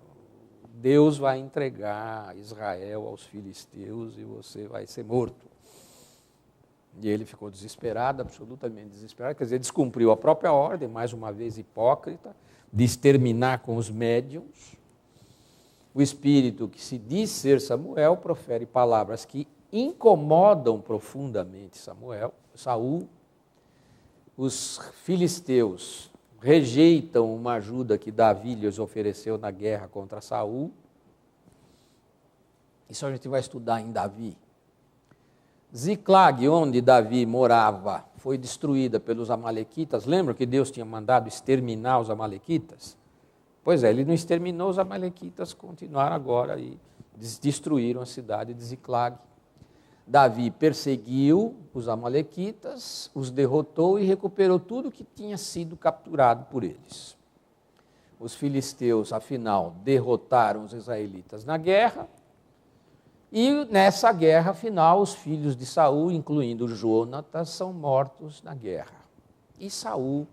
Speaker 1: Deus vai entregar Israel aos filisteus e você vai ser morto. E ele ficou desesperado, absolutamente desesperado, quer dizer, descumpriu a própria ordem, mais uma vez hipócrita, de exterminar com os médiuns. O espírito que se diz ser Samuel profere palavras que incomodam profundamente Saul. Os filisteus rejeitam uma ajuda que Davi lhes ofereceu na guerra contra Saul. Isso a gente vai estudar em Davi. Ziclag, onde Davi morava, foi destruída pelos amalequitas. Lembra que Deus tinha mandado exterminar os amalequitas? Pois é, ele não exterminou os amalequitas, continuaram agora e destruíram a cidade de Ziclag. Davi perseguiu os amalequitas, os derrotou e recuperou tudo que tinha sido capturado por eles. Os filisteus, afinal, derrotaram os israelitas na guerra, e nessa guerra final, os filhos de Saul, incluindo Jonatas, são mortos na guerra. E Saul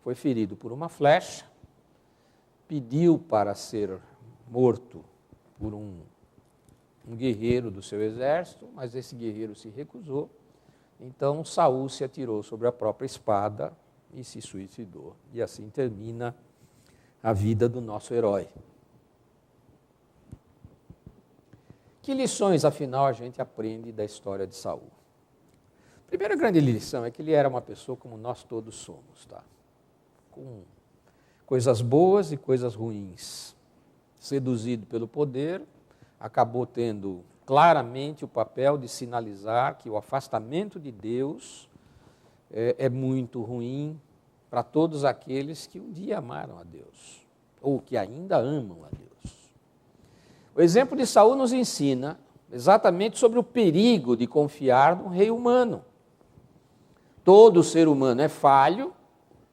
Speaker 1: foi ferido por uma flecha, pediu para ser morto por um guerreiro do seu exército, mas esse guerreiro se recusou. Então Saul se atirou sobre a própria espada e se suicidou. E assim termina a vida do nosso herói. Que lições, afinal, a gente aprende da história de Saul? A primeira grande lição é que ele era uma pessoa como nós todos somos, tá? Com coisas boas e coisas ruins. Seduzido pelo poder, acabou tendo claramente o papel de sinalizar que o afastamento de Deus é muito ruim para todos aqueles que um dia amaram a Deus, ou que ainda amam a Deus. O exemplo de Saul nos ensina exatamente sobre o perigo de confiar num rei humano. Todo ser humano é falho,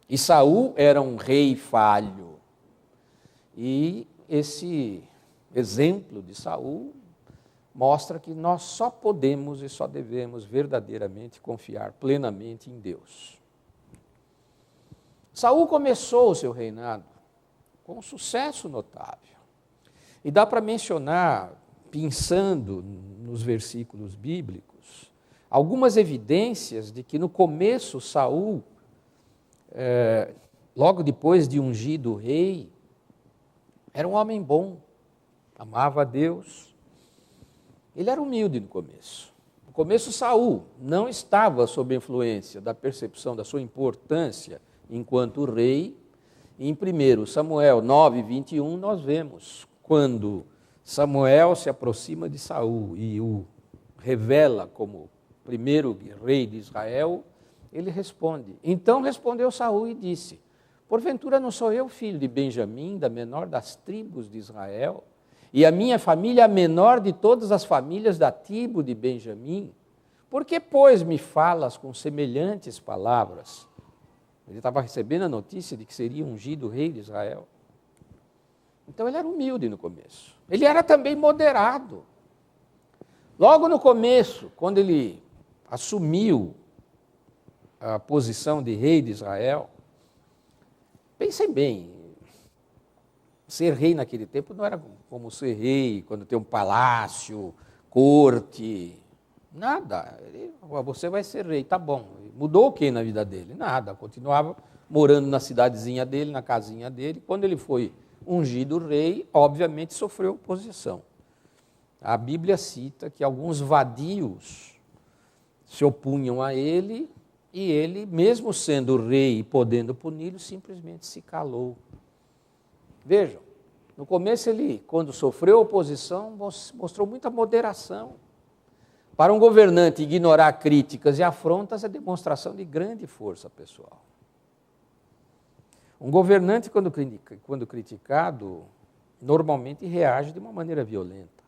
Speaker 1: e Saul era um rei falho. E esse exemplo de Saul mostra que nós só podemos e só devemos verdadeiramente confiar plenamente em Deus. Saul começou o seu reinado com um sucesso notável. E dá para mencionar, pensando nos versículos bíblicos, algumas evidências de que no começo Saul, logo depois de ungido rei, era um homem bom, amava a Deus. Ele era humilde no começo. No começo Saul não estava sob a influência da percepção da sua importância enquanto rei. Em 1 Samuel 9, 21, nós vemos quando Samuel se aproxima de Saul e o revela como primeiro rei de Israel, ele responde. Então respondeu Saul e disse: porventura não sou eu filho de Benjamim, da menor das tribos de Israel, e a minha família a menor de todas as famílias da tribo de Benjamim? Por que, pois, me falas com semelhantes palavras? Ele estava recebendo a notícia de que seria ungido rei de Israel. Então ele era humilde no começo. Ele era também moderado. Logo no começo, quando ele assumiu a posição de rei de Israel, pensem bem, ser rei naquele tempo não era como ser rei quando tem um palácio, corte. Nada. Você vai ser rei, tá bom. Mudou o que na vida dele? Nada. Continuava morando na cidadezinha dele, na casinha dele. Quando ele foi ungido rei, obviamente sofreu oposição. A Bíblia cita que alguns vadios se opunham a ele, e ele, mesmo sendo rei e podendo puni-lo, simplesmente se calou. Vejam, no começo ele, quando sofreu oposição, mostrou muita moderação. Para um governante, ignorar críticas e afrontas é demonstração de grande força pessoal. Um governante, quando criticado, normalmente reage de uma maneira violenta.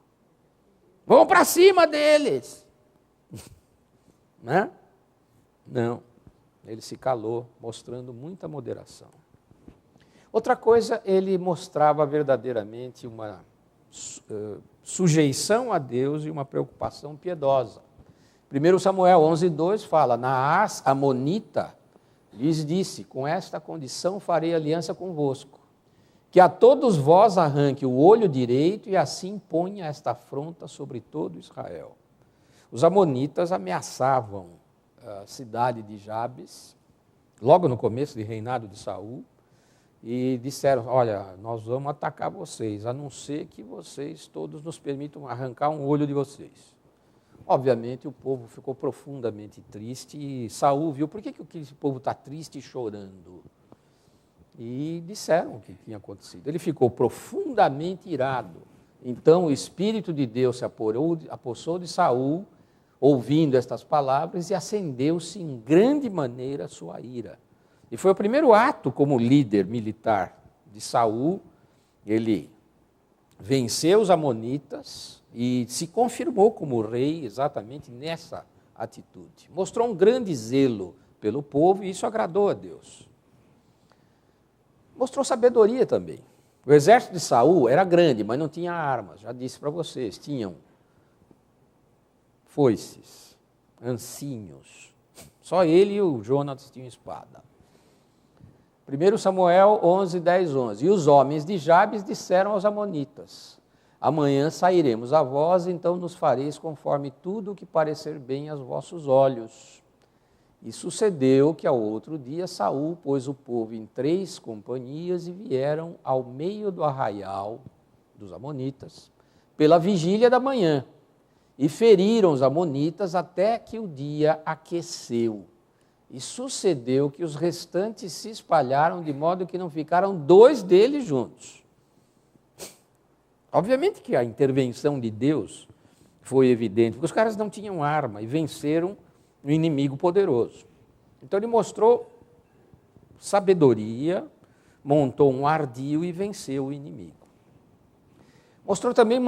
Speaker 1: Vão para cima deles! Né? Não, ele se calou, mostrando muita moderação. Outra coisa, ele mostrava verdadeiramente uma sujeição a Deus e uma preocupação piedosa. 1 Samuel 11:2 fala, Naás, amonita, lhes disse, com esta condição farei aliança convosco, que a todos vós arranque o olho direito e assim ponha esta afronta sobre todo Israel. Os amonitas ameaçavam a cidade de Jabes, logo no começo de reinado de Saul, e disseram, olha, nós vamos atacar vocês, a não ser que vocês todos nos permitam arrancar um olho de vocês. Obviamente o povo ficou profundamente triste e Saul viu, por que esse povo está triste e chorando? E disseram o que tinha acontecido. Ele ficou profundamente irado. Então o Espírito de Deus se apossou de Saul, ouvindo estas palavras, e acendeu-se em grande maneira a sua ira. E foi o primeiro ato como líder militar de Saul. Ele venceu os amonitas e se confirmou como rei exatamente nessa atitude. Mostrou um grande zelo pelo povo e isso agradou a Deus. Mostrou sabedoria também. O exército de Saul era grande, mas não tinha armas. Já disse para vocês, tinham foices, ancinhos. Só ele e o Jonatas tinham espada. 1 Samuel 11:10-11. E os homens de Jabes disseram aos amonitas, amanhã sairemos a vós, então nos fareis conforme tudo o que parecer bem aos vossos olhos. E sucedeu que ao outro dia Saul pôs o povo em 3 companhias e vieram ao meio do arraial dos amonitas, pela vigília da manhã, e feriram os amonitas até que o dia aqueceu. E sucedeu que os restantes se espalharam, de modo que não ficaram 2 deles juntos. Obviamente que a intervenção de Deus foi evidente, porque os caras não tinham arma e venceram um inimigo poderoso. Então ele mostrou sabedoria, montou um ardil e venceu o inimigo. Mostrou também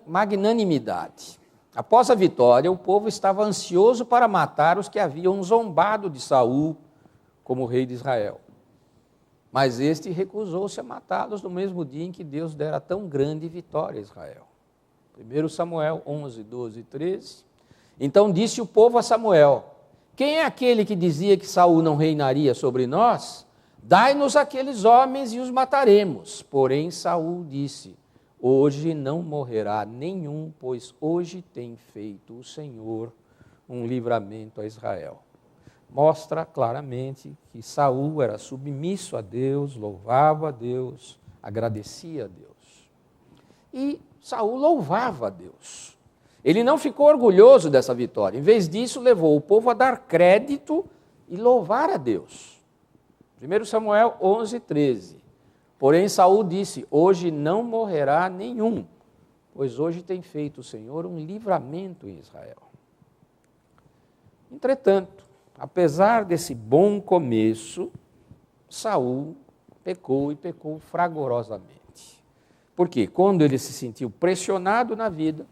Speaker 1: magnanimidade. Após a vitória, o povo estava ansioso para matar os que haviam zombado de Saul como rei de Israel. Mas este recusou-se a matá-los no mesmo dia em que Deus dera tão grande vitória a Israel. 1 Samuel 11, 12 e 13. Então disse o povo a Samuel, quem é aquele que dizia que Saul não reinaria sobre nós? Dai-nos aqueles homens e os mataremos. Porém Saul disse, hoje não morrerá nenhum, pois hoje tem feito o Senhor um livramento a Israel. Mostra claramente que Saul era submisso a Deus, louvava a Deus, agradecia a Deus. E Saul louvava a Deus. Ele não ficou orgulhoso dessa vitória. Em vez disso, levou o povo a dar crédito e louvar a Deus. 1 Samuel 11, 13. Porém, Saul disse, hoje não morrerá nenhum, pois hoje tem feito o Senhor um livramento em Israel. Entretanto, apesar desse bom começo, Saul pecou e pecou fragorosamente. Porque quando ele se sentiu pressionado na vida,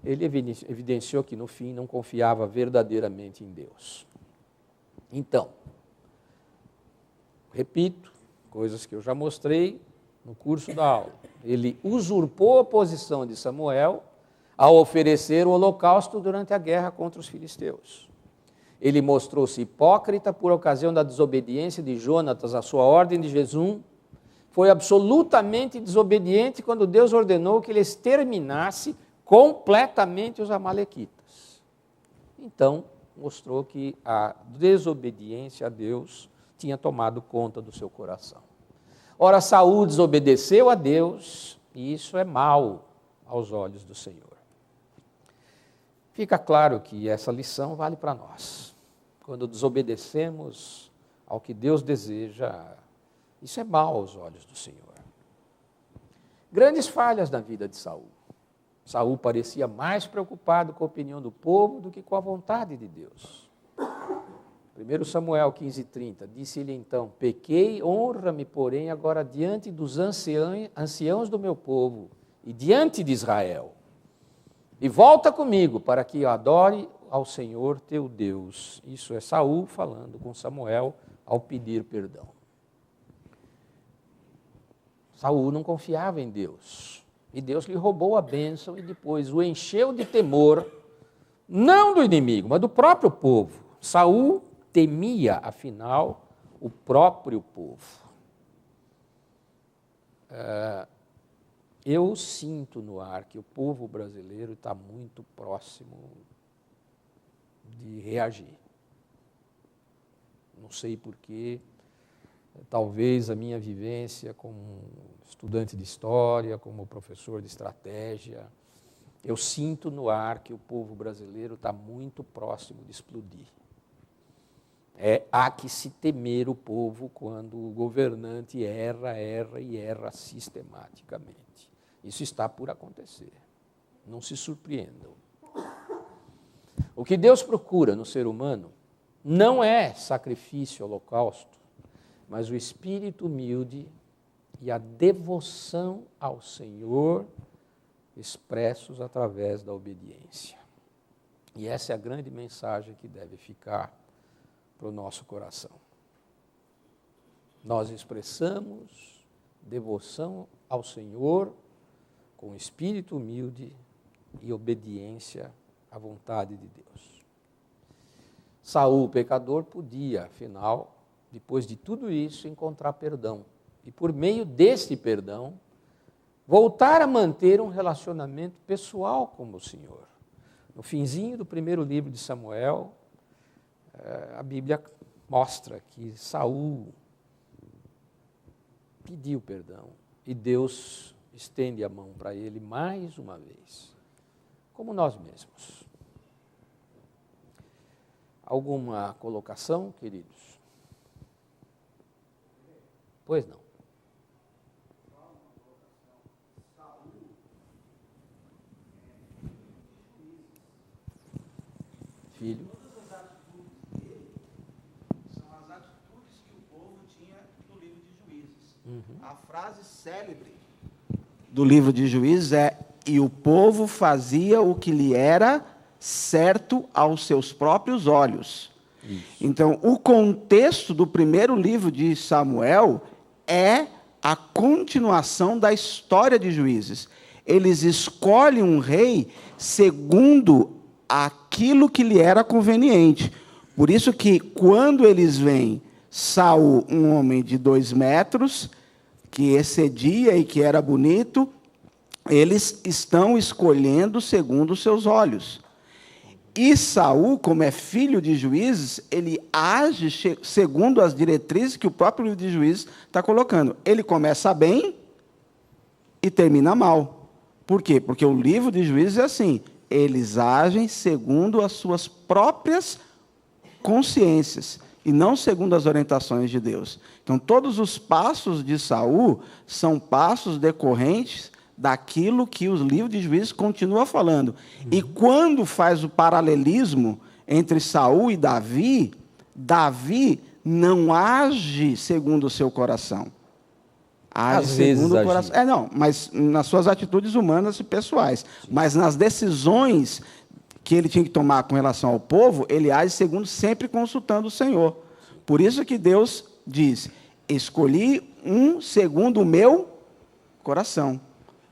Speaker 1: ele evidenciou que no fim não confiava verdadeiramente em Deus. Então, repito, coisas que eu já mostrei no curso da aula. Ele usurpou a posição de Samuel ao oferecer o holocausto durante a guerra contra os filisteus. Ele mostrou-se hipócrita por ocasião da desobediência de Jonatas à sua ordem de jejum. Foi absolutamente desobediente quando Deus ordenou que ele exterminasse completamente os amalequitas. Então, mostrou que a desobediência a Deus tinha tomado conta do seu coração. Ora, Saul desobedeceu a Deus, e isso é mal aos olhos do Senhor. Fica claro que essa lição vale para nós. Quando desobedecemos ao que Deus deseja, isso é mal aos olhos do Senhor. Grandes falhas na vida de Saul. Saul parecia mais preocupado com a opinião do povo do que com a vontade de Deus. 1 Samuel 15:30, disse-lhe então: pequei, honra-me, porém, agora diante dos anciãos do meu povo e diante de Israel. E volta comigo para que eu adore ao Senhor teu Deus. Isso é Saul falando com Samuel ao pedir perdão. Saul não confiava em Deus. E Deus lhe roubou a bênção e depois o encheu de temor, não do inimigo, mas do próprio povo. Saul temia, afinal, o próprio povo. Eu sinto no ar que o povo brasileiro está muito próximo de reagir. Não sei porquê, talvez a minha vivência como estudante de história, como professor de estratégia, eu sinto no ar que o povo brasileiro está muito próximo de explodir. Há que se temer o povo quando o governante erra sistematicamente. Isso está por acontecer. Não se surpreendam. O que Deus procura no ser humano não é sacrifício, holocausto, mas o espírito humilde e a devoção ao Senhor expressos através da obediência. E essa é a grande mensagem que deve ficar para o nosso coração. Nós expressamos devoção ao Senhor com espírito humilde e obediência à vontade de Deus. Saul, pecador, podia, afinal, depois de tudo isso, encontrar perdão. E por meio desse perdão, voltar a manter um relacionamento pessoal com o Senhor. No finzinho do primeiro livro de Samuel, a Bíblia mostra que Saul pediu perdão e Deus estende a mão para ele mais uma vez, como nós mesmos. Alguma colocação, queridos? Pois não. Filho.
Speaker 2: Todas as atitudes dele são as atitudes que o povo tinha no livro de Juízes. A frase célebre do livro de Juízes é: e o povo fazia o que lhe era certo aos seus próprios olhos. Isso. Então, o contexto do primeiro livro de Samuel é a continuação da história de Juízes. Eles escolhem um rei segundo aquilo que lhe era conveniente. Por isso que, quando eles veem Saul, um homem de 2 metros, que excedia e que era bonito, eles estão escolhendo segundo os seus olhos. E Saul, como é filho de Juízes, ele age segundo as diretrizes que o próprio livro de Juízes está colocando. Ele começa bem e termina mal. Por quê? Porque o livro de Juízes é assim: eles agem segundo as suas próprias consciências e não segundo as orientações de Deus. Então, todos os passos de Saul são passos decorrentes daquilo que os livros de Juízes continuam falando. E quando faz o paralelismo entre Saul e Davi, Davi não age segundo o seu coração. Age segundo o coração. Não, mas nas suas atitudes humanas e pessoais. Sim. Mas nas decisões que ele tinha que tomar com relação ao povo, ele age segundo, sempre consultando o Senhor. Por isso que Deus diz: escolhi um segundo o meu coração.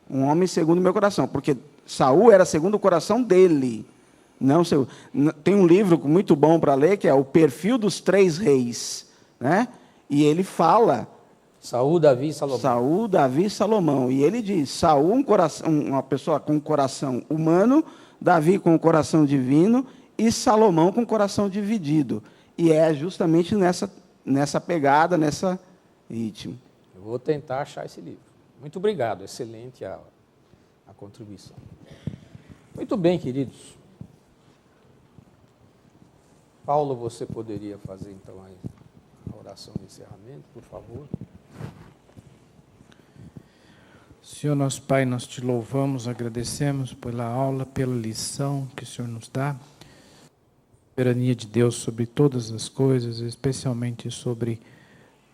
Speaker 2: Um homem segundo o meu coração. Porque Saul era segundo o coração dele. Não seu. Tem um livro muito bom para ler, que é O Perfil dos 3 Reis. Né? E ele fala...
Speaker 1: Saul, Davi e Salomão.
Speaker 2: Saul, Davi e Salomão. E ele diz: Saul, uma pessoa com um coração humano, Davi com um coração divino, e Salomão com o coração dividido. E é justamente nessa pegada, nessa ritmo.
Speaker 1: Eu vou tentar achar esse livro. Muito obrigado, excelente a contribuição. Muito bem, queridos. Paulo, você poderia fazer então a oração de encerramento, por favor?
Speaker 3: Senhor nosso Pai, nós te louvamos, agradecemos pela aula, pela lição que o Senhor nos dá. Soberania de Deus sobre todas as coisas, especialmente sobre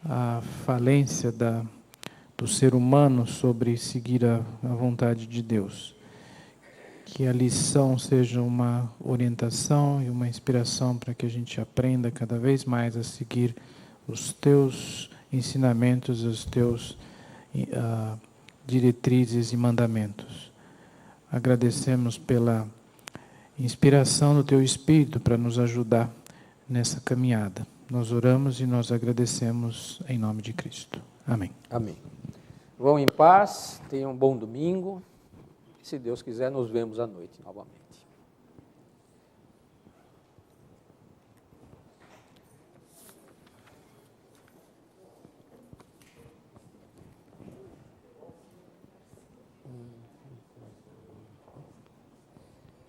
Speaker 3: a falência do ser humano sobre seguir a vontade de Deus. Que a lição seja uma orientação e uma inspiração para que a gente aprenda cada vez mais a seguir os teus ensinamentos, os teus diretrizes e mandamentos. Agradecemos pela inspiração do teu Espírito para nos ajudar nessa caminhada. Nós oramos e nós agradecemos em nome de Cristo. Amém.
Speaker 1: Amém. Vão em paz, tenham um bom domingo. Se Deus quiser, nos vemos à noite novamente.